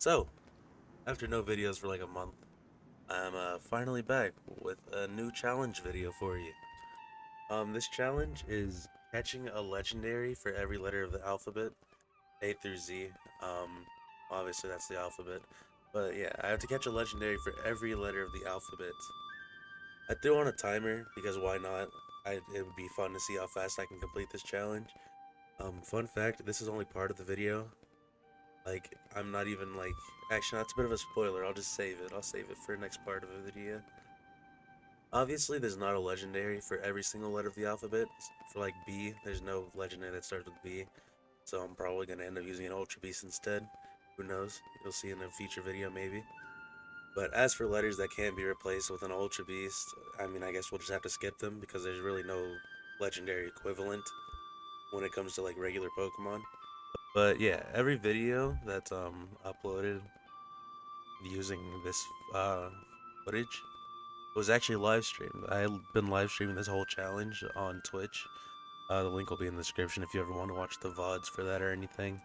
So, after no videos for like a month, I'm finally back with a new challenge video for you. This challenge is catching a legendary for every letter of the alphabet, A through Z. Um, Obviously that's the alphabet, but yeah, I have to catch a legendary for every letter of the alphabet. I threw on a timer because why not? It would be fun to see how fast I can complete this challenge. Fun fact: this is only part of the video. Like, I'm not even like, actually, that's a bit of a spoiler. I'll just save it. I'll save it for the next part of the video. Obviously, there's not a legendary for every single letter of the alphabet. For like B, there's no legendary that starts with B. So I'm probably going to end up using an Ultra Beast instead. Who knows? You'll see in a future video maybe. But as for letters that can't be replaced with an Ultra Beast, I mean, I guess we'll just have to skip them because there's really no legendary equivalent when it comes to like regular Pokemon. But yeah, every video that's uploaded using this footage was actually live streamed. I've been live streaming this whole challenge on Twitch. The link will be in the description if you ever want to watch the VODs for that or anything.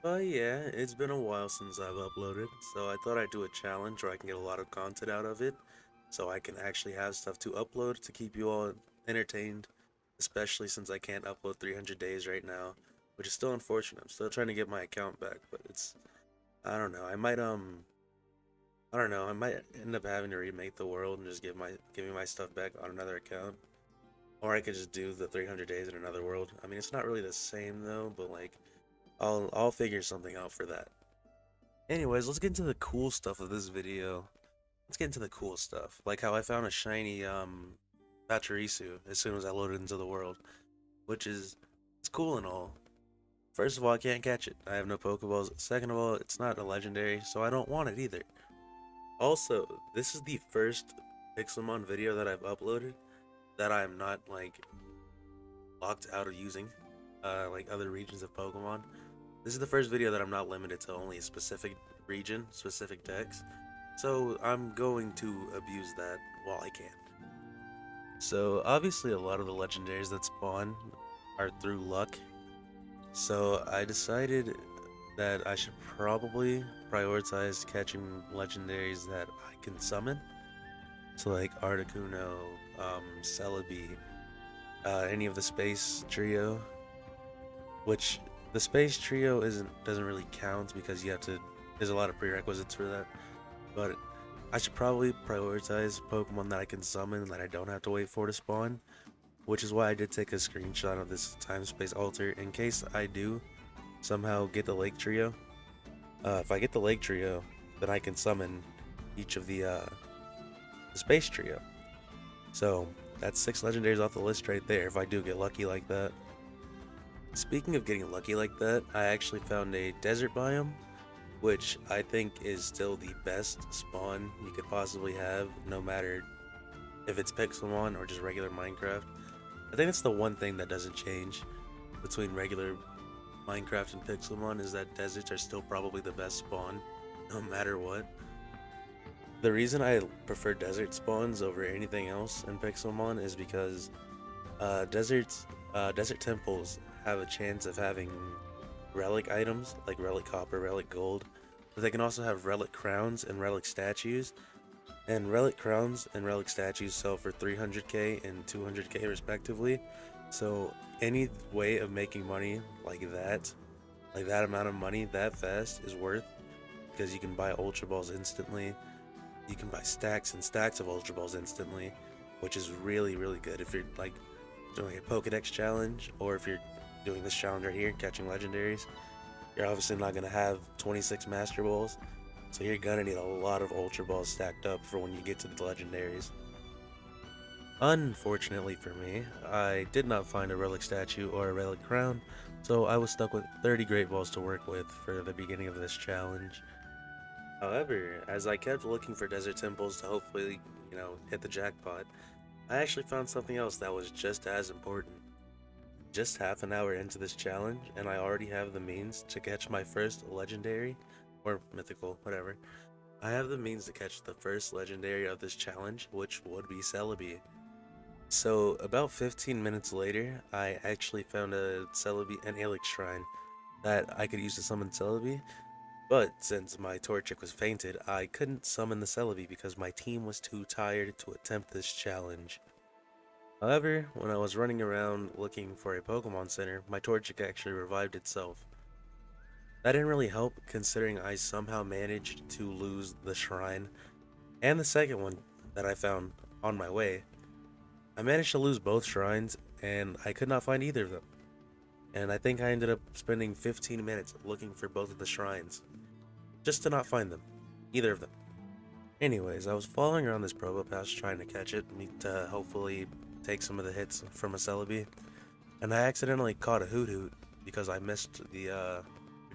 But yeah, it's been a while since I've uploaded, so I thought I'd do a challenge where I can get a lot of content out of it, so I can actually have stuff to upload to keep you all entertained, especially since I can't upload 300 days right now, which is still unfortunate. I'm still trying to get my account back, but I don't know. I don't know. I might end up having to remake the world and just give me my stuff back on another account, or I could just do the 300 days in another world. I mean, it's not really the same though, but like I'll figure something out for that. Anyways, let's get into the cool stuff of this video. Let's get into the cool stuff, like how I found a shiny Pachirisu as soon as I loaded into the world, which is it's cool and all. First of all, I can't catch it. I have no Pokeballs. Second of all, it's not a legendary, so I don't want it either. Also, this is the first PIXELMON video that I've uploaded that I'm not like locked out of using, like other regions of Pokemon. This is the first video that I'm not limited to only a specific region, specific decks. So I'm going to abuse that while I can. So obviously a lot of the legendaries that spawn are through luck. So I decided that I should probably prioritize catching legendaries that I can summon. So like Articuno, Celebi, any of the Space Trio, which the Space Trio doesn't really count because you have to. There's a lot of prerequisites for that, but I should probably prioritize Pokemon that I can summon that I don't have to wait for to spawn, which is why I did take a screenshot of this time space alter in case I do somehow get the Lake Trio. If I get the Lake Trio, then I can summon each of the Space Trio. So that's 6 legendaries off the list right there if I do get lucky like that. Speaking of getting lucky like that, I actually found a desert biome, which I think is still the best spawn you could possibly have, no matter if it's Pixelmon or just regular Minecraft. I think that's the one thing that doesn't change between regular Minecraft and Pixelmon is that deserts are still probably the best spawn, no matter what. The reason I prefer desert spawns over anything else in Pixelmon is because desert temples have a chance of having relic items like relic copper, relic gold, but they can also have relic crowns and relic statues. And relic crowns and relic statues sell for 300k and 200k respectively. So any way of making money like that amount of money that fast is worth because you can buy Ultra Balls instantly. You can buy stacks and stacks of Ultra Balls instantly, which is really, really good if you're like doing a Pokedex challenge or if you're doing this challenge right here, catching legendaries. You're obviously not going to have 26 Master Balls, so you're going to need a lot of Ultra Balls stacked up for when you get to the legendaries. Unfortunately for me, I did not find a relic statue or a relic crown, so I was stuck with 30 Great Balls to work with for the beginning of this challenge. However, as I kept looking for desert temples to hopefully, hit the jackpot, I actually found something else that was just as important. Just half an hour into this challenge, and I already have the means to catch my first legendary, or mythical, whatever. I have the means to catch the first legendary of this challenge, which would be Celebi. So, about 15 minutes later, I actually found an Alex Shrine that I could use to summon Celebi, But since my Torchic was fainted, I couldn't summon the Celebi because my team was too tired to attempt this challenge. However, when I was running around looking for a Pokemon Center, my Torchic actually revived itself. That didn't really help considering I somehow managed to lose the shrine and the second one that I found on my way. I managed to lose both shrines and I could not find either of them. And I think I ended up spending 15 minutes looking for both of the shrines just to not find them, either of them. Anyways, I was following around this Probopass trying to catch it to hopefully take some of the hits from a Celebi, and I accidentally caught a Hoot because I missed the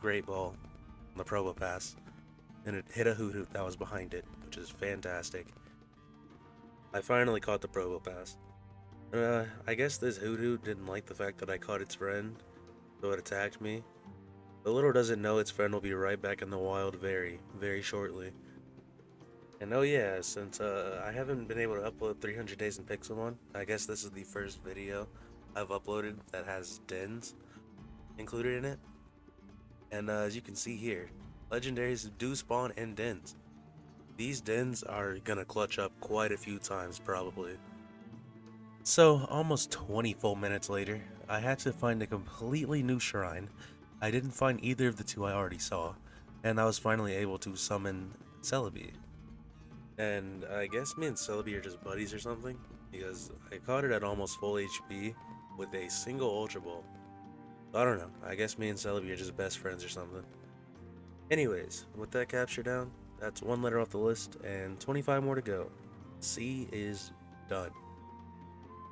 Great Ball on the Probopass, and it hit a Hoot that was behind it, which is fantastic. I finally caught the Probopass. I guess this Hoot didn't like the fact that I caught its friend, so it attacked me. But little does it know its friend will be right back in the wild very, very shortly. And oh yeah, since I haven't been able to upload 300 Days in PIXELMON, I guess this is the first video I've uploaded that has dens included in it. And as you can see here, legendaries do spawn in dens. These dens are gonna clutch up quite a few times probably. So almost 20 full minutes later, I had to find a completely new shrine. I didn't find either of the two I already saw, and I was finally able to summon Celebi. And I guess me and Celebi are just buddies or something, because I caught it at almost full HP with a single Ultra Ball. I don't know, I guess me and Celebi are just best friends or something. Anyways, with that capture down, that's one letter off the list and 25 more to go. C is done.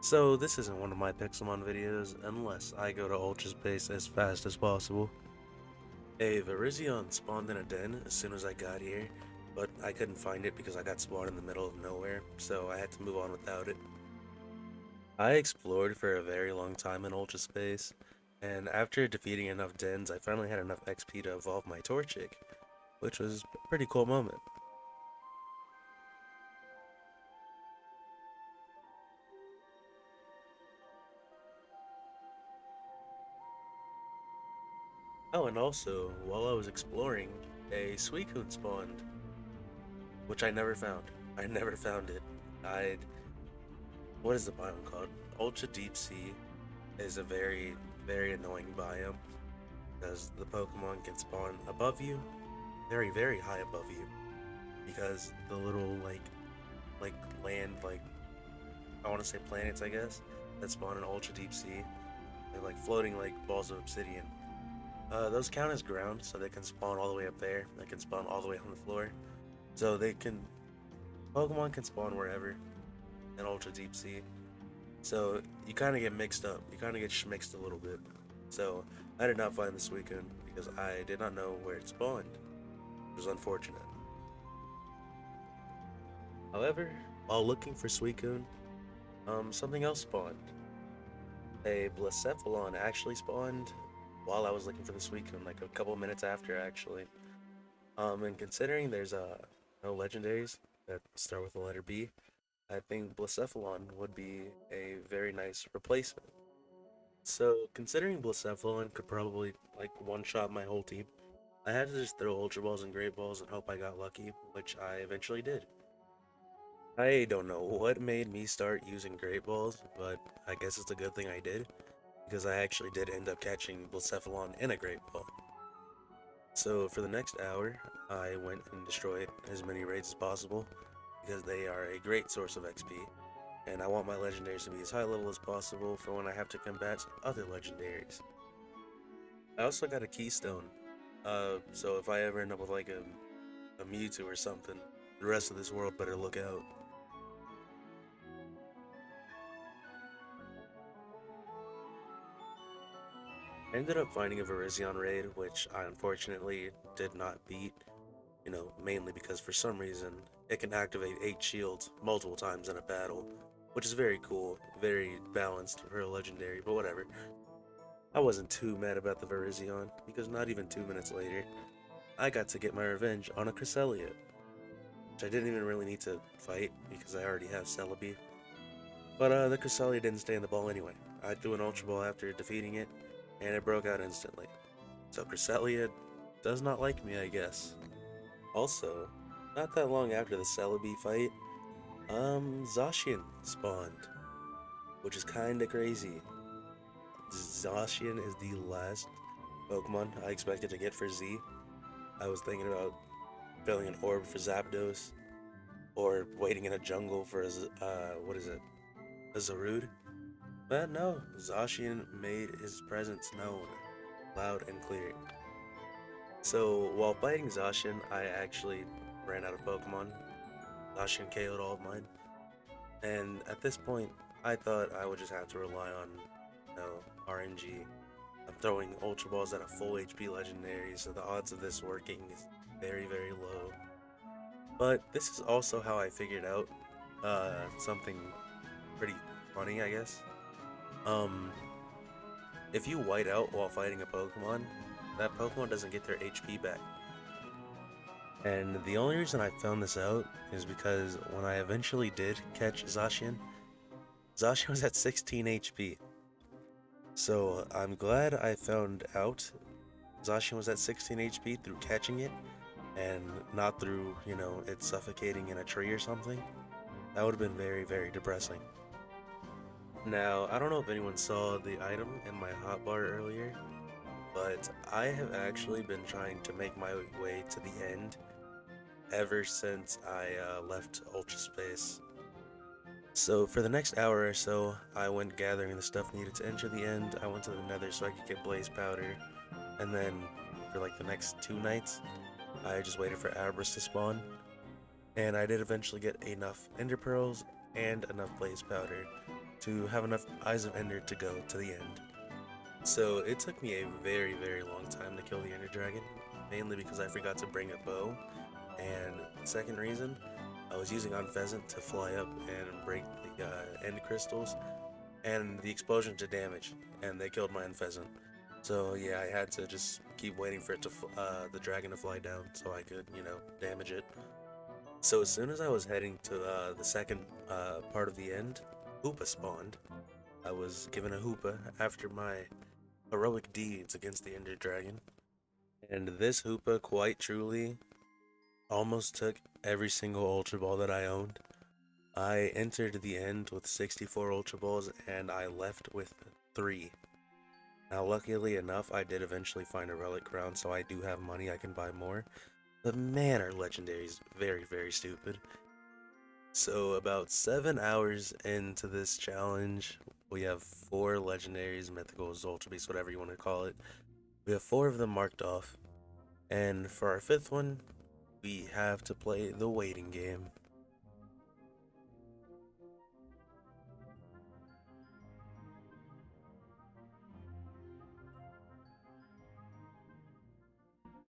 So this isn't one of my PIXELMON videos unless I go to Ultra Space as fast as possible. A Virizion spawned in a den as soon as I got here, but I couldn't find it because I got spawned in the middle of nowhere, so I had to move on without it. I explored for a very long time in Ultra Space, and after defeating enough dens, I finally had enough XP to evolve my Torchic, which was a pretty cool moment. Oh, and also, while I was exploring, a Suicune spawned, which I never found. I never found it. I What is the biome called? Ultra Deep Sea is a very, very annoying biome because the Pokemon can spawn above you, very, very high above you, because the little like land I want to say planets I guess that spawn in Ultra Deep Sea. They're like floating like balls of obsidian. Those count as ground, so they can spawn all the way up there. They can spawn all the way on the floor. So Pokemon can spawn wherever in Ultra Deep Sea. So you kind of get mixed up. You kind of get schmixed a little bit. So I did not find the Suicune because I did not know where it spawned. It was unfortunate. However, while looking for Suicune, something else spawned. A Blacephalon actually spawned while I was looking for the Suicune, like a couple minutes after actually. And considering there's no legendaries that start with the letter B, I think Blacephalon would be a very nice replacement. So, considering Blacephalon could probably like one-shot my whole team, I had to just throw Ultra Balls and Great Balls and hope I got lucky, which I eventually did. I don't know what made me start using Great Balls, but I guess it's a good thing I did, because I actually did end up catching Blacephalon in a Great Ball. So for the next hour, I went and destroyed as many raids as possible, because they are a great source of XP, and I want my legendaries to be as high level as possible for when I have to combat other legendaries. I also got a keystone, so if I ever end up with like a Mewtwo or something, the rest of this world better look out. I ended up finding a Virizion raid, which I unfortunately did not beat, mainly because for some reason it can activate 8 shields multiple times in a battle, which is very cool, very balanced for a legendary, but whatever. I wasn't too mad about the Virizion, because not even 2 minutes later, I got to get my revenge on a Cresselia, which I didn't even really need to fight, because I already have Celebi. But the Cresselia didn't stay in the ball anyway. I threw an Ultra Ball after defeating it, and it broke out instantly. So Cresselia does not like me, I guess. Also, not that long after the Celebi fight, Zacian spawned, which is kinda crazy. Zacian is the last Pokemon I expected to get for Z. I was thinking about filling an orb for Zapdos, or waiting in a jungle for what is it? A Zarude? But no, Zacian made his presence known, loud and clear. So while fighting Zacian, I actually ran out of Pokemon. Zacian KO'd all of mine. And at this point, I thought I would just have to rely on, RNG. I'm throwing Ultra Balls at a full HP Legendary, so the odds of this working is very, very low. But this is also how I figured out something pretty funny, I guess. Um, if you white out while fighting a Pokemon, that Pokemon doesn't get their HP back. And the only reason I found this out is because when I eventually did catch Zacian, Zacian was at 16 HP. So I'm glad I found out Zacian was at 16 HP through catching it, and not through, it suffocating in a tree or something. That would have been very, very depressing. Now, I don't know if anyone saw the item in my hotbar earlier, but I have actually been trying to make my way to the end ever since I left Ultra Space. So for the next hour or so, I went gathering the stuff needed to enter the end. I went to the Nether so I could get Blaze Powder, and then for like the next 2 nights, I just waited for Abras to spawn, and I did eventually get enough Ender Pearls and enough Blaze Powder to have enough Eyes of Ender to go to the end. So it took me a very, very long time to kill the Ender Dragon, mainly because I forgot to bring a bow, and second reason, I was using Unpheasant to fly up and break the End Crystals, and the explosion to damage, and they killed my Unpheasant. So yeah, I had to just keep waiting for it to the dragon to fly down so I could, damage it. So as soon as I was heading to the second part of the end, Hoopa spawned. I was given a Hoopa after my heroic deeds against the Ender Dragon. And this Hoopa quite truly almost took every single Ultra Ball that I owned. I entered the end with 64 Ultra Balls and I left with 3. Now luckily enough, I did eventually find a Relic Crown, so I do have money, I can buy more. But man, our Legendaries very, very stupid. So about 7 hours into this challenge, we have 4 Legendaries, Mythicals, Ultra Beasts, whatever you want to call it. We have 4 of them marked off. And for our 5th one, we have to play the waiting game.